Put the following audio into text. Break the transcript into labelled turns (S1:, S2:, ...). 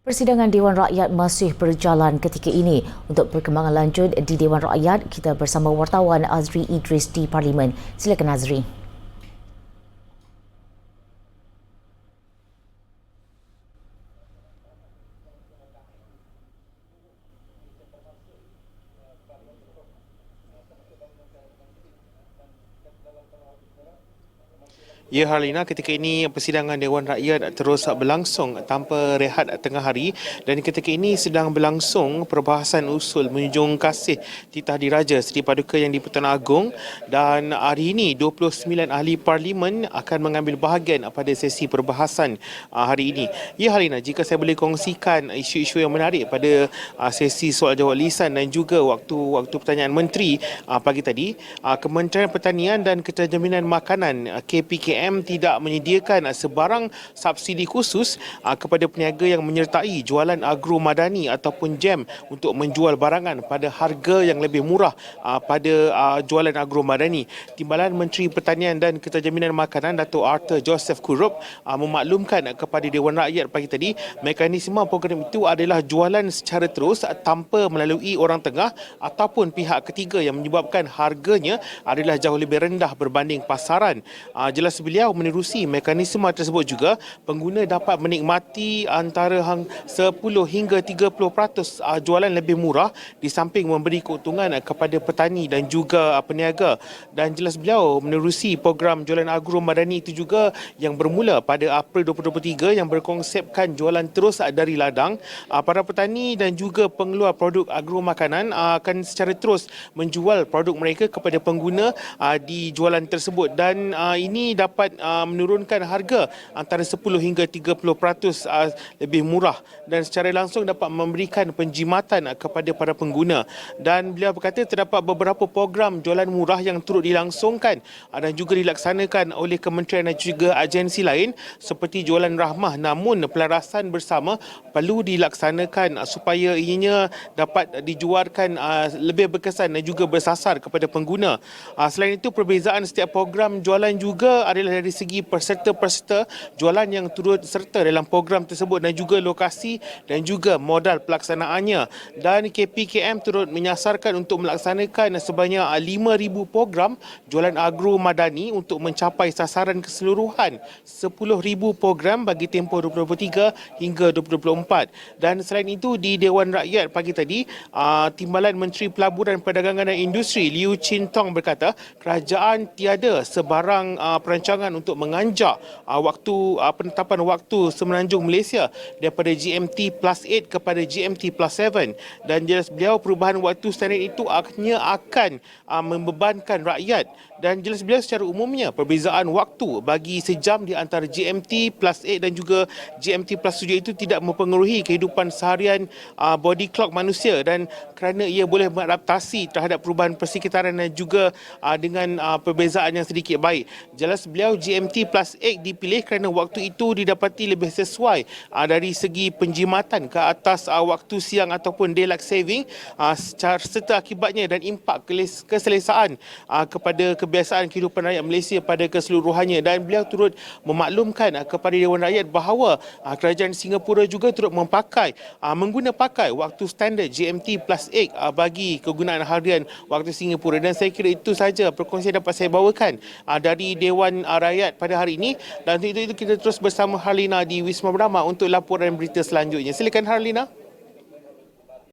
S1: Persidangan Dewan Rakyat masih berjalan ketika ini. Untuk perkembangan lanjut di Dewan Rakyat, kita bersama wartawan Azri Idris di Parlimen. Silakan Azri.
S2: Ya Harlina, ketika ini persidangan Dewan Rakyat terus berlangsung tanpa rehat tengah hari dan ketika ini sedang berlangsung perbahasan usul menjunjung kasih titah diraja Seri Paduka Yang di-Pertuan Agong, dan hari ini 29 ahli parlimen akan mengambil bahagian pada sesi perbahasan hari ini. Ya Harlina, jika saya boleh kongsikan isu-isu yang menarik pada sesi soal jawab lisan dan juga waktu pertanyaan menteri pagi tadi, Kementerian Pertanian dan Keterjaminan Makanan KPKM tidak menyediakan sebarang subsidi khusus kepada peniaga yang menyertai jualan agro madani ataupun jam untuk menjual barangan pada harga yang lebih murah pada jualan agro madani. Timbalan Menteri Pertanian dan Keterjaminan Makanan Dato' Arthur Joseph Kurup memaklumkan kepada Dewan Rakyat pagi tadi, mekanisme program itu adalah jualan secara terus tanpa melalui orang tengah ataupun pihak ketiga yang menyebabkan harganya adalah jauh lebih rendah berbanding pasaran. Jelas beliau menerusi mekanisme tersebut juga, pengguna dapat menikmati antara 10 hingga 30% jualan lebih murah di samping memberi keuntungan kepada petani dan juga peniaga. Dan jelas beliau menerusi program jualan agro madani itu juga yang bermula pada April 2023 yang berkonsepkan jualan terus dari ladang. Para petani dan juga pengeluar produk agro makanan akan secara terus menjual produk mereka kepada pengguna di jualan tersebut, dan ini dapat menurunkan harga antara 10 hingga 30% lebih murah dan secara langsung dapat memberikan penjimatan kepada para pengguna. Dan beliau berkata terdapat beberapa program jualan murah yang turut dilangsungkan dan juga dilaksanakan oleh kementerian dan juga agensi lain seperti jualan rahmah, namun pelarasan bersama perlu dilaksanakan supaya ianya dapat dijualkan lebih berkesan dan juga bersasar kepada pengguna. Selain itu, perbezaan setiap program jualan juga adalah dari segi peserta-peserta jualan yang turut serta dalam program tersebut dan juga lokasi dan juga modal pelaksanaannya. Dan KPKM turut menyasarkan untuk melaksanakan sebanyak 5,000 program jualan agro madani untuk mencapai sasaran keseluruhan 10,000 program bagi tempoh 2023 hingga 2024. Dan selain itu, di Dewan Rakyat pagi tadi, Timbalan Menteri Pelaburan Perdagangan dan Industri Liu Chin Tong berkata kerajaan tiada sebarang perancangan untuk menganjak penetapan waktu Semenanjung Malaysia daripada GMT+8 kepada GMT+7, dan jelas beliau perubahan waktu standard itu akhirnya akan membebankan rakyat. Dan jelas beliau secara umumnya perbezaan waktu bagi sejam di antara GMT+8 dan juga GMT+7 itu tidak mempengaruhi kehidupan seharian body clock manusia, dan kerana ia boleh beradaptasi terhadap perubahan persekitaran dan juga dengan perbezaan yang sedikit baik. Jelas beliau GMT+8 dipilih kerana waktu itu didapati lebih sesuai dari segi penjimatan ke atas waktu siang ataupun daylight saving, serta akibatnya dan impak keselesaan kepada kebiasaan kehidupan rakyat Malaysia pada keseluruhannya. Dan beliau turut memaklumkan kepada Dewan Rakyat bahawa kerajaan Singapura juga turut mengguna pakai waktu standard GMT+8 bagi kegunaan harian waktu Singapura. Dan saya kira itu saja perkongsian dapat saya bawakan dari Dewan Rakyat pada hari ini, dan untuk itu kita terus bersama Harlina di Wisma Bernama untuk laporan berita selanjutnya. Silakan Harlina.